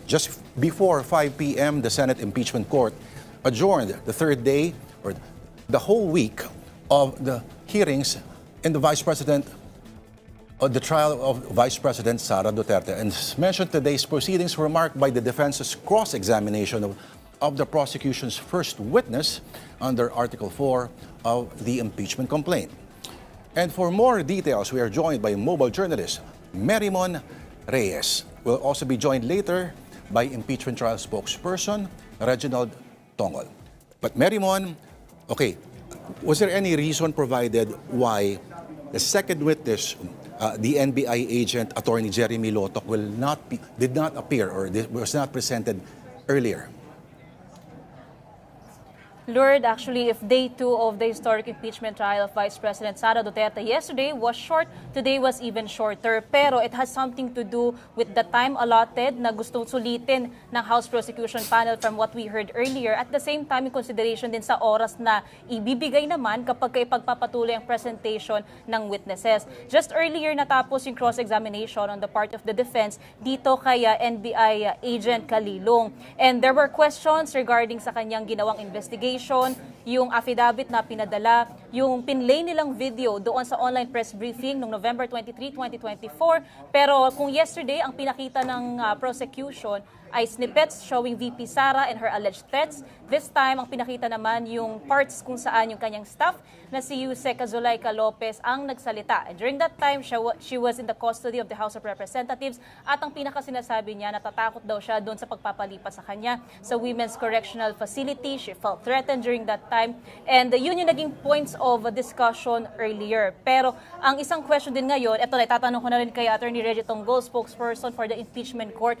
Just before 5 p.m., the Senate Impeachment Court adjourned the third day or the whole week of the hearings in the trial of Vice President Sara Duterte. And as mentioned, today's proceedings were marked by the defense's cross-examination of the prosecution's first witness under Article 4 of the impeachment complaint. And for more details, we are joined by mobile journalist Merimon Reyes. We'll also be joined later by impeachment trial spokesperson Reginald Tongol. But Merimon, okay, was there any reason provided why the second witness, the NBI agent, Attorney Jeremy Lotoc, did not appear or was not presented earlier? Lord, actually, if day 2 of the historic impeachment trial of Vice President Sara Duterte yesterday was short, today was even shorter. Pero it has something to do with the time allotted na gustong sulitin ng House Prosecution Panel from what we heard earlier. At the same time, in consideration din sa oras na ibibigay naman kapag ipagpapatuloy ang presentation ng witnesses. Just earlier natapos yung cross-examination on the part of the defense dito kay NBI agent Calilong. And there were questions regarding sa kanyang ginawang investigation, yung affidavit na pinadala, yung pinlay nilang video doon sa online press briefing noong November 23, 2024. Pero kung yesterday, ang pinakita ng prosecution ay snippets showing VP Sara and her alleged threats. This time, ang pinakita naman yung parts kung saan yung kanyang staff na si Yusek Zulaika Lopez ang nagsalita. And during that time, she was in the custody of the House of Representatives at ang pinakasinasabi niya, natatakot daw siya doon sa pagpapalipat sa kanya sa Women's Correctional Facility. She felt threatened during that time. And yun yung naging points of discussion earlier. Pero ang isang question din ngayon, ito na itatanong ko na rin kay Attorney Reggie Tongol, spokesperson for the impeachment court.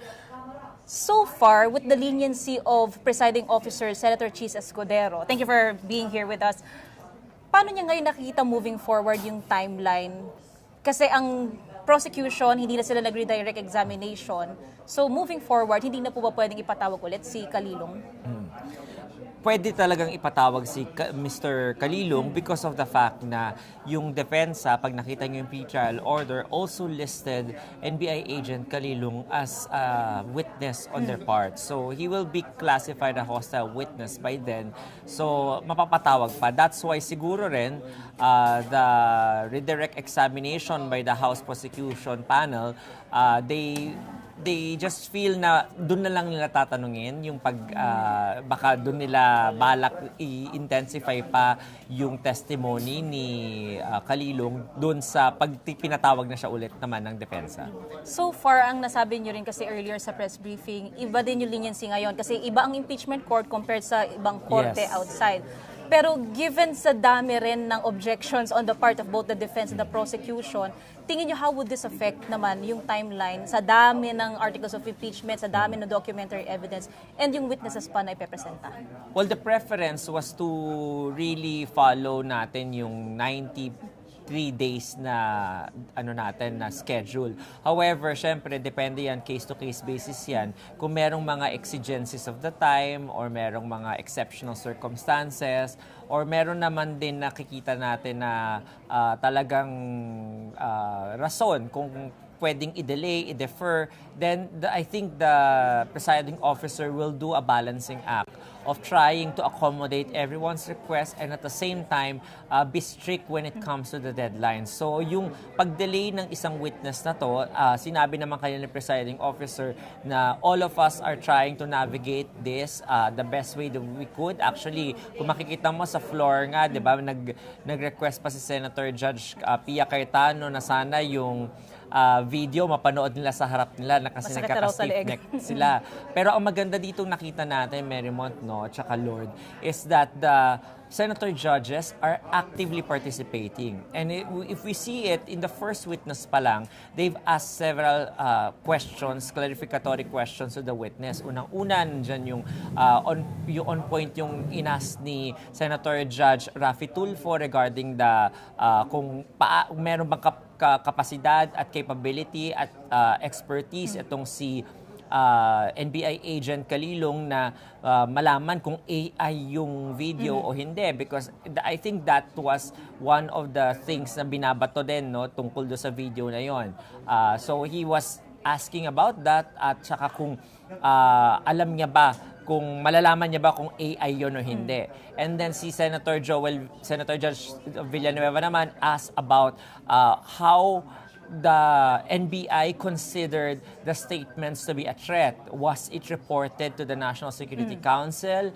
So far, with the leniency of presiding officer Senator Chis Escudero, thank you for being here with us. Paano niya ngayon nakikita moving forward yung timeline? Kasi ang prosecution, hindi na sila nag-redirect examination. So moving forward, hindi na po ba pwedeng ipatawag ulit si Calilong? Pwede talagang ipatawag si Mr. Calilong because of the fact na yung depensa, pag nakita niyo yung pretrial order, also listed NBI agent Calilong as a witness on their part. So he will be classified a hostile witness by then. So mapapatawag pa. That's why siguro rin the redirect examination by the House Prosecution Panel, they just feel na doon na lang nila tatanungin yung baka doon nila balak i-intensify pa yung testimony ni Calilong doon sa pag pinatawag na siya ulit naman ng depensa. So far, ang nasabi niyo rin kasi earlier sa press briefing, iba din yung leniency ngayon kasi iba ang impeachment court compared sa ibang korte outside. Pero given sa dami rin ng objections on the part of both the defense and the prosecution, tingin nyo how would this affect naman yung timeline sa dami ng articles of impeachment, sa dami ng documentary evidence, and yung witnesses pa na ipepresenta? Well, the preference was to really follow natin yung 93 days na na schedule. However, syempre depende yan case to case basis yan. Kung merong mga exigencies of the time or merong mga exceptional circumstances or meron naman din nakikita natin na talagang rason kung pwedeng i-delay, i-defer, then I think the presiding officer will do a balancing act of trying to accommodate everyone's request and at the same time be strict when it comes to the deadlines. So yung pag-delay ng isang witness na to, sinabi naman kanina ni presiding officer na all of us are trying to navigate this the best way that we could. Actually, kung makikita mo sa floor nga, 'di ba, nag-request pa si Senator Judge Pia Cayetano na sana yung video mapanood nila sa harap nila na kasi nagkaka-stiff neck sila. Pero ang maganda dito nakita natin, Merimont, no, tsaka Lord, is that the senator judges are actively participating. And if we see it in the first witness pa lang, they've asked several questions, clarificatory questions to the witness. Unang-una, nandyan yung on point yung inas ni Senator Judge Raffy Tulfo regarding the kung meron bang kapasidad at capability at expertise itong si NBI agent Calilong na malaman kung AI yung video o hindi, because I think that was one of the things na binabato din, no, tungkol do sa video na yon. So he was asking about that at saka kung alam niya ba, kung malalaman niya ba kung AI yun o hindi. And then si Senator Judge Villanueva naman asked about how the NBI considered the statements to be a threat. Was it reported to the National Security Council?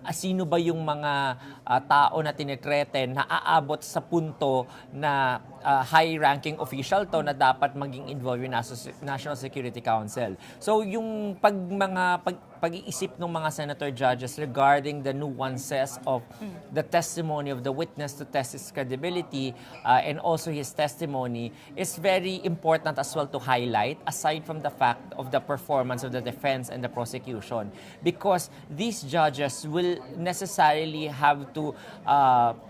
Sino ba yung mga tao na tinitreten na aabot sa punto na high-ranking official to na dapat maging involved yung National Security Council? So yung pag-iisip ng mga senator judges regarding the nuances of the testimony of the witness to test his credibility and also his testimony is very important as well to highlight, aside from the fact of the performance of the defense and the prosecution, because these judges will necessarily have to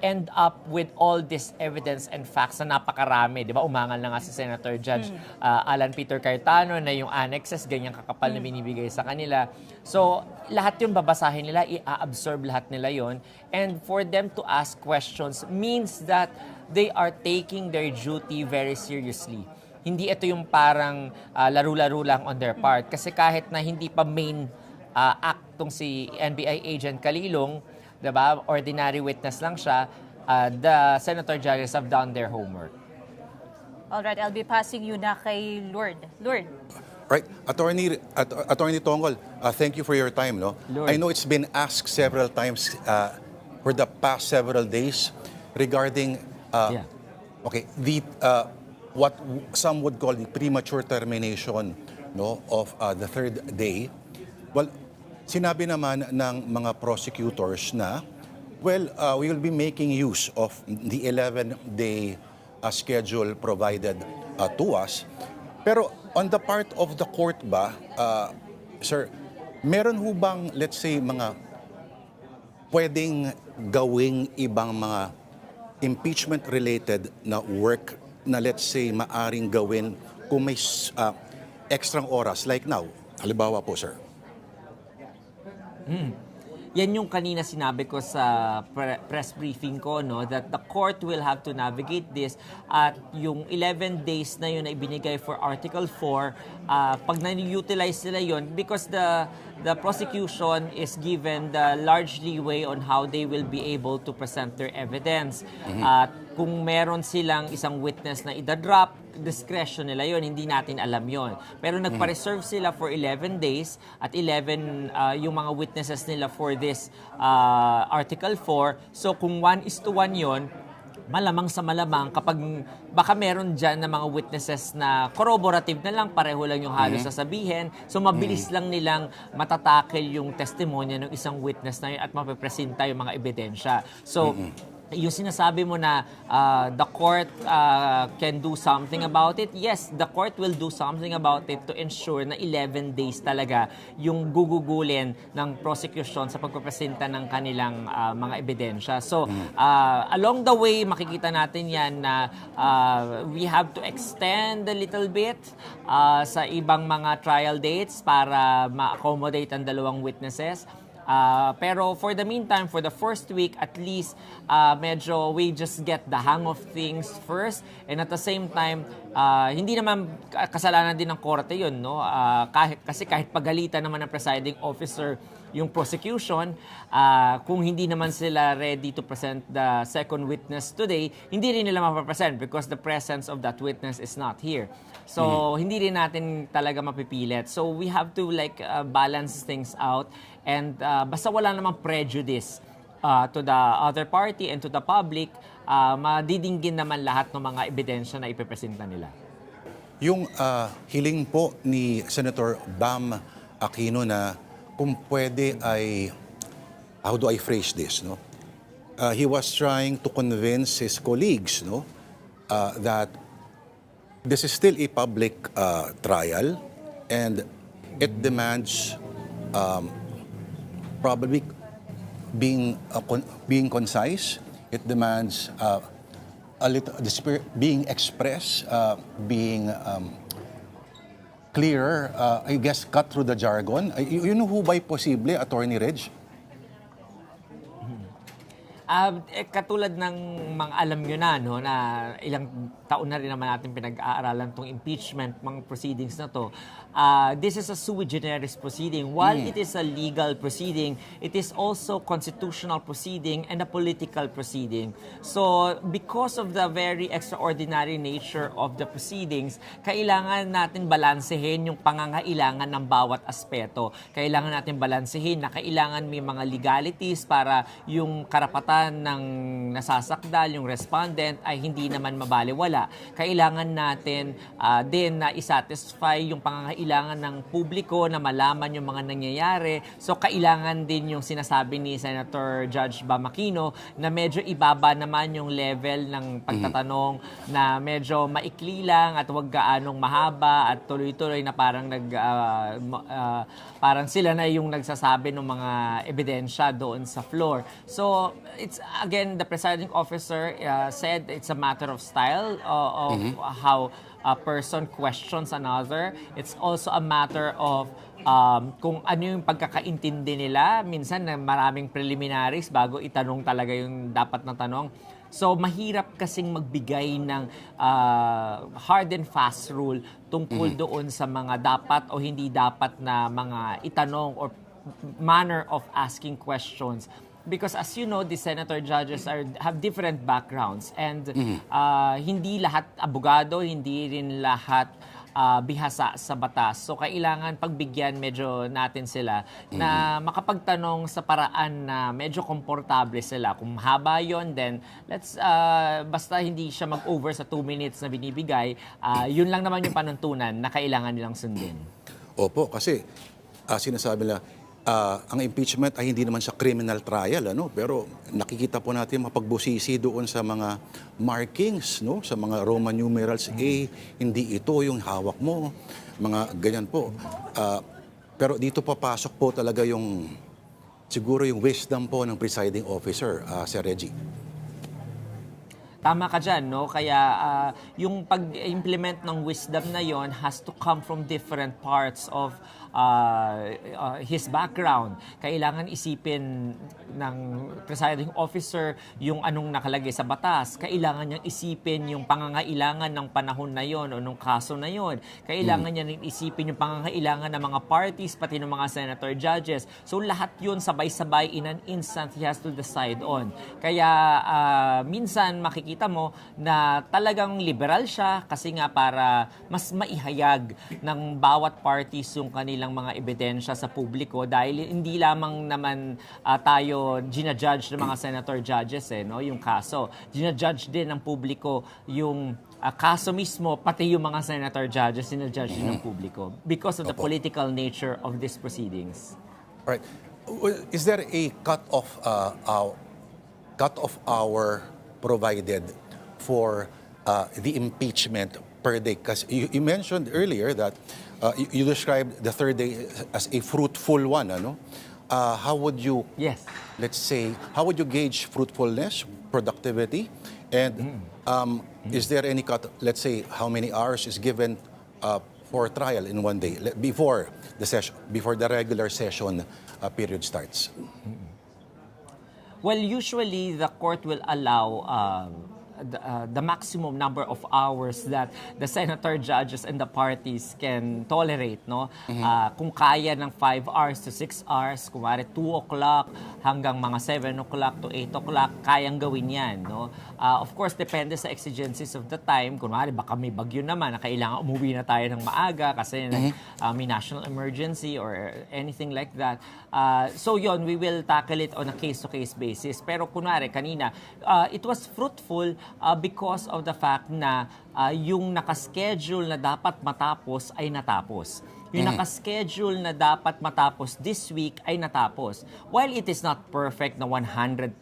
end up with all this evidence and facts na napakarami. Di ba? Umangal na nga si Senator Judge Alan Peter Cayetano na yung annexes, ganyang kakapal na binibigay sa kanila. So, lahat yung babasahin nila, i-absorb lahat nila yon. And for them to ask questions means that they are taking their duty very seriously. Hindi ito yung parang laro-laro lang on their part. Kasi kahit na hindi pa main act tong si NBI agent Kalilong, diba? Ordinary witness lang siya, the senator judges have done their homework. Alright, I'll be passing you na kay Lord. Lord. Right. Attorney Tongol, thank you for your time. No? Lord. I know it's been asked several times for the past several days regarding okay, what some would call the premature termination, no, of the third day. Well, sinabi naman ng mga prosecutors na, well, we will be making use of the 11-day schedule provided to us. Pero on the part of the court ba, sir, meron ho bang, let's say, mga pwedeng gawing ibang mga impeachment-related na work na, let's say, maaring gawin kung may extrang oras like now? Halimbawa po, sir. Yan yung kanina sinabi ko sa press briefing ko, no, that the court will have to navigate this at yung 11 days na yun na ibinigay for Article 4, pag na-utilize nila yun, because the prosecution is given the large leeway on how they will be able to present their evidence. At kung meron silang isang witness na idadrop, discretion nila yon, hindi natin alam yon. Pero nagpa-reserve sila for 11 days at 11 yung mga witnesses nila for this Article 4. So kung 1:1 yon, malamang sa malamang kapag baka meron dyan na mga witnesses na corroborative na lang, pareho lang yung halos sasabihin, so mabilis lang nilang matatakil yung testimonya ng isang witness na yun at mapipresenta yung mga ebidensya. So, yung sinasabi mo na the court can do something about it, yes, the court will do something about it to ensure na 11 days talaga yung gugugulin ng prosecution sa pagpapresenta ng kanilang mga ebidensya. So, along the way, makikita natin yan na we have to extend a little bit sa ibang mga trial dates para ma-accommodate ang dalawang witnesses. Pero for the meantime, for the first week, at least medyo we just get the hang of things first. And at the same time, hindi naman kasalanan din ng korte yun, no? Kasi kahit pagalitan naman ng presiding officer yung prosecution, kung hindi naman sila ready to present the second witness today, hindi rin nila mapapresent because the presence of that witness is not here. So, hindi rin natin talaga mapipilit. So, we have to balance things out. And basta wala namang prejudice to the other party and to the public, madidinggin naman lahat ng mga ebidensya na ipipresenta nila. Yung hiling po ni Senator Bam Aquino na kung pwede ay, how do I phrase this, no? He was trying to convince his colleagues, no, that this is still a public trial and it demands probably being concise. It demands a little being expressed, being clearer. I guess cut through the jargon. Yun ho ba'y posible, Attorney Reg? Katulad ng mga alam nyo na, no, na ilang taon na rin naman natin pinag-aaralan tong impeachment, mga proceedings na to. This is a sui generis proceeding. While it is a legal proceeding, it is also constitutional proceeding and a political proceeding. So, because of the very extraordinary nature of the proceedings, kailangan natin balansehin yung pangangailangan ng bawat aspeto. Kailangan natin balansehin na kailangan may mga legalities para yung karapatan ng nasasakdal, yung respondent, ay hindi naman mabaliwala. Kailangan natin din na isatisfy yung pangangailangan ng publiko na malaman yung mga nangyayari. So, kailangan din yung sinasabi ni Senator Judge Bamakino na medyo ibaba naman yung level ng pagtatanong na medyo maikli lang at huwag gaanong mahaba at tuloy-tuloy na parang parang sila na yung nagsasabi ng mga ebidensya doon sa floor. So, it's again, the presiding officer said it's a matter of style of how a person questions another. It's also a matter of kung ano yung pagkakaintindi nila. Minsan na maraming preliminaries bago itanong talaga yung dapat na tanong. So, mahirap kasing magbigay ng hard and fast rule tungkol doon sa mga dapat o hindi dapat na mga itanong or manner of asking questions. Because as you know, the senator judges have different backgrounds and hindi lahat abogado, hindi rin lahat bihasa sa batas. So kailangan pagbigyan medyo natin sila na makapagtanong sa paraan na medyo komportable sila. Kung mahaba yon, then let's basta hindi siya mag-over sa 2 minutes na binibigay, yun lang naman yung panuntunan na kailangan nilang sundin. Opo, kasi sinasabi nila, ang impeachment ay hindi naman sa criminal trial, ano? Pero nakikita po natin mapagbusisi doon sa mga markings, no? Sa mga Roman numerals A, hindi ito yung hawak mo, mga ganyan po. Pero dito papasok po talaga yung, siguro yung wisdom po ng presiding officer, Sir Reggie. Tama ka dyan, no? Kaya yung pag-implement ng wisdom na yon has to come from different parts of his background. Kailangan isipin ng presiding officer yung anong nakalagay sa batas. Kailangan niyang isipin yung pangangailangan ng panahon na yon o nung kaso na yon. Kailangan niya rin isipin yung pangangailangan ng mga parties, pati ng mga senator judges. So lahat yun sabay-sabay in an instant he has to decide on. Kaya minsan makikita mo na talagang liberal siya kasi nga para mas maihayag ng bawat parties yung kanilang mga ebidensya sa publiko dahil hindi lamang naman tayo ginajudge ng mga senator judges no, yung kaso. Ginajudge din ng publiko yung kaso mismo, pati yung mga senator judges sinajudge din ng publiko because of the political nature of these proceedings. Right. Is there a cut-off hour provided for the impeachment per day? Because you mentioned earlier that you described the third day as a fruitful one. Ano? How would you, let's say, how would you gauge fruitfulness, productivity, and is there any cut? Let's say, how many hours is given for trial in one day before the session, before the regular session period starts? Well, usually the court will allow the maximum number of hours that the senator judges and the parties can tolerate, no? Kung kaya ng 5 hours to 6 hours, kumare 2 o'clock hanggang mga 7 o'clock to 8 o'clock, kayang gawin yan, no? Of course, depende sa exigencies of the time. Kunwari, baka may bagyo naman na kailangan umuwi na tayo ng maaga kasi may national emergency or anything like that. So yon, we will tackle it on a case-to-case basis. Pero kunwari, kanina, it was fruitful because of the fact na yung nakaschedule na dapat matapos ay natapos. Yung nakaschedule na dapat matapos this week ay natapos. While it is not perfect na 100%,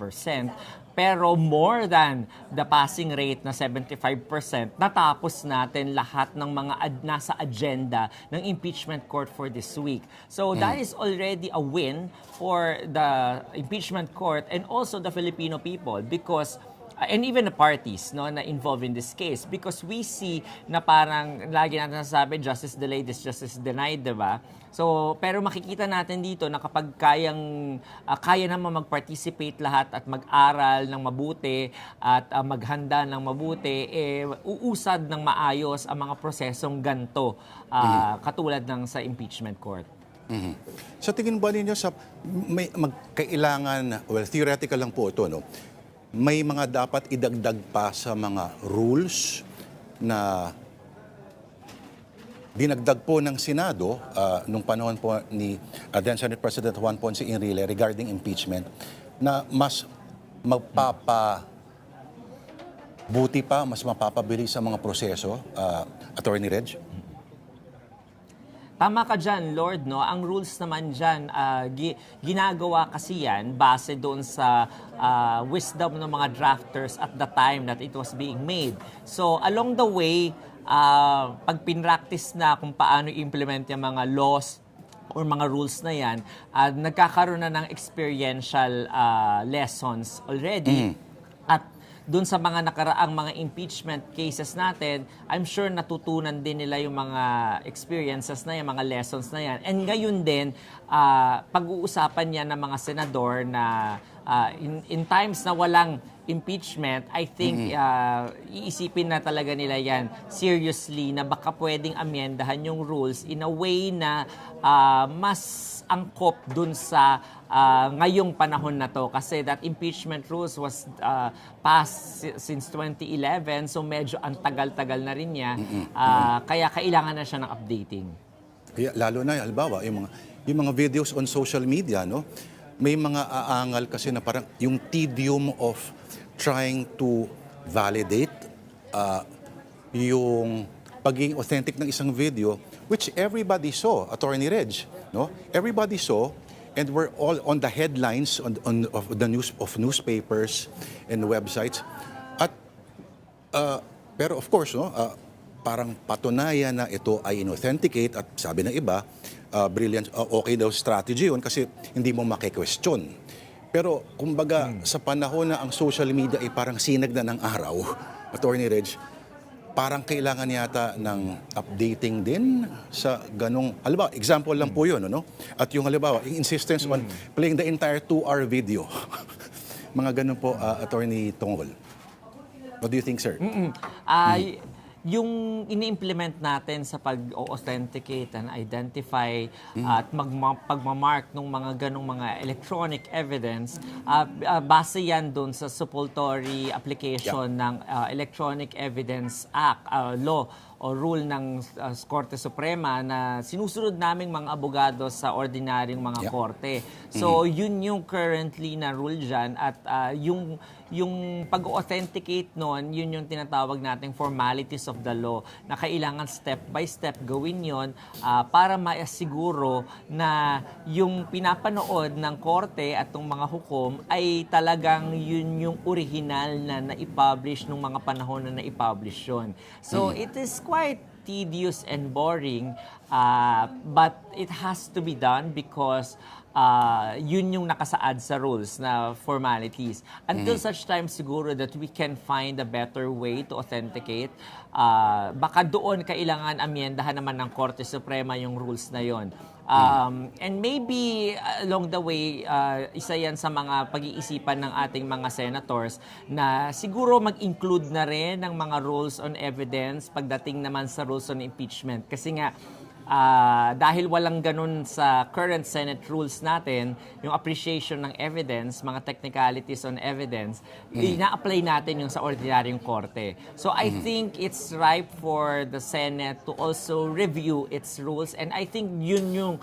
pero more than the passing rate na 75%, natapos natin lahat ng mga nasa agenda ng impeachment court for this week. So that is already a win for the impeachment court and also the Filipino people because and even the parties no na involved in this case, because we see na parang lagi natin nasasabi justice delayed is justice denied, 'di ba? So pero makikita natin dito na kapag kaya naman mag-participate lahat at mag-aral ng mabuti at maghanda ng mabuti, uusad ng maayos ang mga prosesong ganto, katulad ng sa impeachment court. Sa tingin ba ninyo may magkailangan, well, theoretical lang po ito, no? May mga dapat idagdag pa sa mga rules na dinagdag po ng Senado nung panahon po ni then Senate President Juan Ponce Enrile regarding impeachment na mas magpapabuti pa, mas mapapabilis sa mga proseso, Attorney Reg? Tama ka dyan, Lord, no? Ang rules naman dyan, ginagawa kasi yan base doon sa wisdom ng mga drafters at the time that it was being made. So, along the way, pag pinractice na kung paano i-implement yung mga laws or mga rules na yan, nagkakaroon na ng experiential lessons already. At doon sa mga nakaraang mga impeachment cases natin, I'm sure natutunan din nila yung mga experiences na yan, mga lessons na yan. And ngayon din, pag-uusapan yan ng mga senador na in times na walang impeachment, I think iisipin na talaga nila yan seriously na baka pwedeng amyendahan yung rules in a way na mas angkop dun sa ngayong panahon na to. Kasi that impeachment rules was passed since 2011, so medyo ang tagal-tagal na rin niya. Kaya kailangan na siya ng updating. Kaya, lalo na, halimbawa, yung mga videos on social media, no? May mga aangal kasi na parang yung tedium of trying to validate yung pagiging authentic ng isang video, which everybody saw, Attorney Reg, no? Everybody saw, and we're all on the headlines of the newspapers and websites. At pero of course, no, parang patunayan na ito ay inauthenticate at sabi ng iba, brilliant, okay daw strategy yun kasi hindi mo maki-question. Pero kumbaga sa panahon na ang social media ay parang sinag na ng araw, Attorney Reg, parang kailangan yata ng updating din sa ganong, halimbawa, example lang po yun, no? At yung halimbawa, yung insistence on playing the entire 2-hour video. Mga ganon po, Attorney Tongol. What do you think, sir? Yung ini-implement natin sa pag-authenticate and identify at pagmamark ng mga ganong mga electronic evidence, base yan doon sa suppletory application ng Electronic Evidence Act, law o rule ng Korte Suprema na sinusunod naming mga abogado sa ordinaryong mga korte. So, yun yung currently na rule dyan at yung pag-authenticate nun, yun yung tinatawag nating formalities of the law na kailangan step by step gawin yon para maisiguro na yung pinapanood ng korte at ng mga hukom ay talagang yun yung original na na-publish nung mga panahon na na-publish yun. So, it is quite tedious and boring, but it has to be done because yun yung nakasaad sa rules na formalities. Until such time siguro that we can find a better way to authenticate, baka doon kailangan amyendahan naman ng Korte Suprema yung rules na yon. And maybe along the way, isa yan sa mga pag-iisipan ng ating mga senators na siguro mag-include na rin ng mga rules on evidence pagdating naman sa rules on impeachment. Kasi nga, dahil walang ganun sa current Senate rules natin, yung appreciation ng evidence, mga technicalities on evidence, ina-apply natin yung sa ordinaryong korte. So I think it's ripe for the Senate to also review its rules, and I think yun yung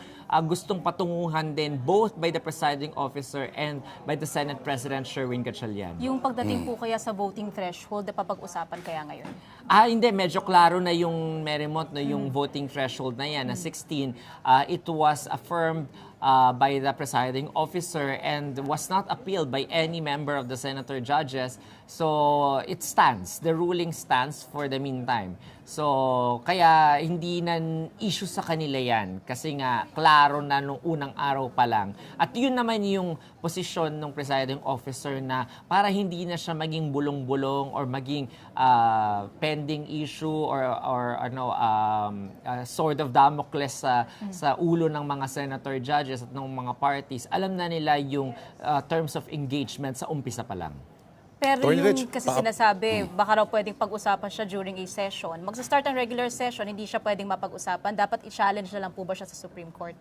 gustong patunguhan din both by the presiding officer and by the Senate President Sherwin Gatchalian. Yung pagdating po kaya sa voting threshold, na papag-usapan kaya ngayon? Hindi. Medyo klaro na yung Merrimont, no, yung voting threshold na yan, na 16. It was affirmed by the presiding officer and was not appealed by any member of the senator judges. So it stands. The ruling stands for the meantime. So kaya hindi na issue sa kanila yan kasi nga klaro na nung unang araw pa lang. At yun naman yung posisyon ng presiding officer na para hindi na siya maging bulong-bulong or maging pending issue or sword of Damocles sa ulo ng mga senator judges at ng mga parties. Alam na nila yung terms of engagement sa umpisa pa lang. Pero Attorney yung Rich, kasi sinasabi, baka raw pwedeng pag-usapan siya during a session. Magsa-start ang regular session, hindi siya pwedeng mapag-usapan. Dapat i-challenge na lang po ba siya sa Supreme Court?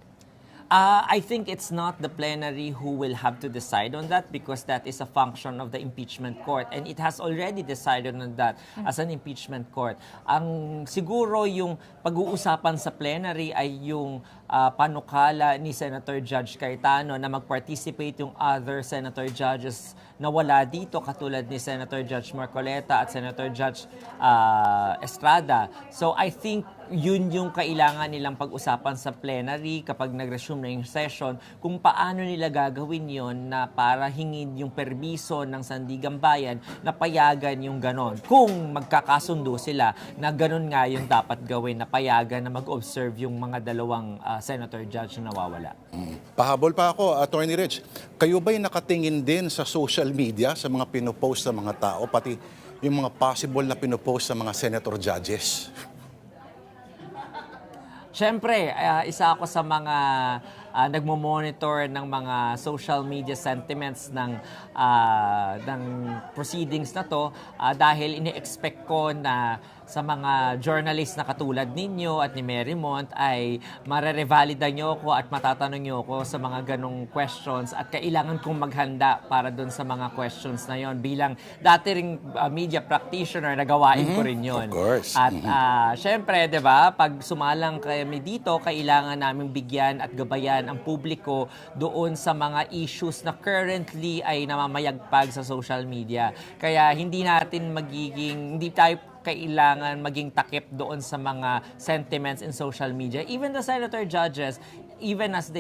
I think it's not the plenary who will have to decide on that because that is a function of the impeachment court and it has already decided on that as an impeachment court. Ang siguro yung pag-uusapan sa plenary ay yung panukala ni Senator Judge Cayetano na mag-participate yung other senator judges na wala dito katulad ni Senator Judge Marcoleta at Senator Judge Estrada. So I think yun yung kailangan nilang pag-usapan sa plenary kapag nag-resume na yung session, kung paano nila gagawin yon na para hingin yung permiso ng Sandigang Bayan na payagan yung ganon. Kung magkakasundo sila na ganon nga yung dapat gawin, na payagan na mag-observe yung mga dalawang senator judge na nawawala. Pahabol pa ako, Attorney Rich. Kayo ba'y nakatingin din sa social media, sa mga pinopost ng mga tao, pati yung mga possible na pinopost sa mga senator judges? Siyempre, isa ako sa mga nagmo-monitor ng mga social media sentiments ng proceedings na to dahil ini-expect ko na sa mga journalists na katulad ninyo at ni Mary Mont ay marerevalida nyo ko at matatanong nyo ko sa mga ganong questions at kailangan kong maghanda para dun sa mga questions na yon. Bilang dati ring media practitioner, nagawain ko rin yon. Of course. At syempre, di ba, pag sumalang kami dito, kailangan namin bigyan at gabayan ang publiko doon sa mga issues na currently ay namamayagpag sa social media. Kaya hindi tayo kailangan maging takip doon sa mga sentiments in social media. Even the senator judges, even as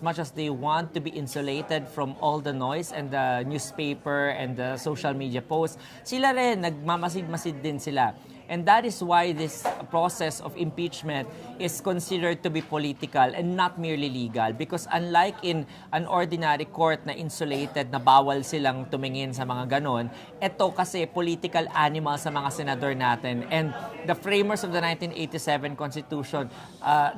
much as they want to be insulated from all the noise and the newspaper and the social media posts, sila rin, nagmamasid-masid din sila. And that is why this process of impeachment is considered to be political and not merely legal. Because unlike in an ordinary court na insulated, na bawal silang tumingin sa mga ganon, ito kasi political animal sa mga senador natin. And the framers of the 1987 Constitution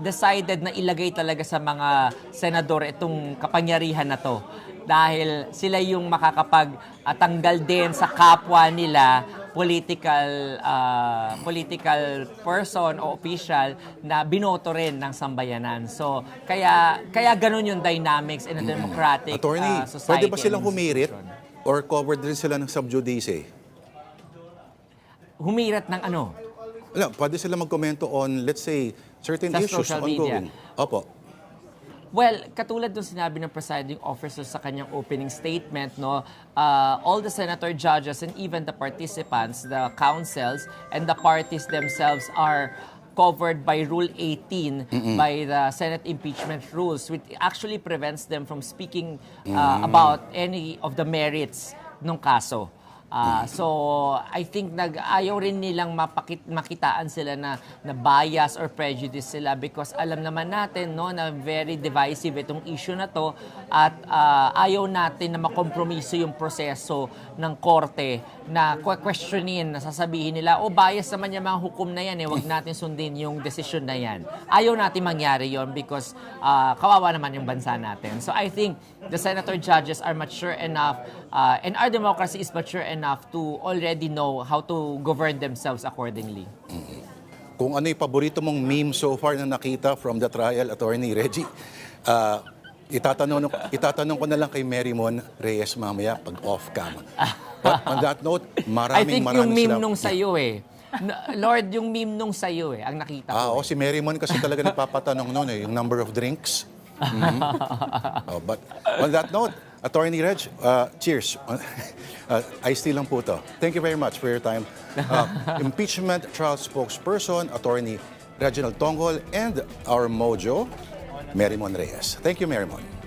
decided na ilagay talaga sa mga senador itong kapangyarihan na to. Dahil sila yung makakapagtanggal din sa kapwa nila political person o official na binoto rin ng sambayanan. So, kaya ganun yung dynamics in a democratic Attorney, society. pwede ba silang and humirit institution. or covered din sila ng subjudice? Humirat ng ano? Pwede sila magkomento on, let's say, certain Sa issues social media. ongoing. Opo. Well, katulad ng sinabi ng presiding officer sa kanyang opening statement, no, all the senator judges and even the participants, the councils, and the parties themselves are covered by Rule 18 by the Senate impeachment rules, which actually prevents them from speaking about any of the merits ng kaso. So, I think ayaw rin nilang makitaan sila na bias or prejudice sila because alam naman natin no, na very divisive itong issue na to at ayaw natin na makompromiso yung proseso ng korte na questionin, na sasabihin nila, bias naman yung mga hukom na yan, wag natin sundin yung desisyon na yan. Ayaw natin mangyari yon because kawawa naman yung bansa natin. So, I think the senator judges are mature enough and our democracy is mature enough to already know how to govern themselves accordingly. Kung ano yung paborito mong meme so far na nakita from the trial, Attorney Reggie, itatanong ko na lang kay Mary Mon Reyes mamaya pag off-cam. But on that note, I think yung meme salamat. nung sa'yo Lord, yung meme nung sa'yo ang nakita ko. Si Mary Mon kasi talaga nagpapatanong noon yung number of drinks. But on that note, Attorney Reg, cheers. Ice tea lang po to. Thank you very much for your time. Impeachment trial spokesperson, Attorney Reginald Tongol, and our mojo, Marymon Reyes. Thank you, Marymon.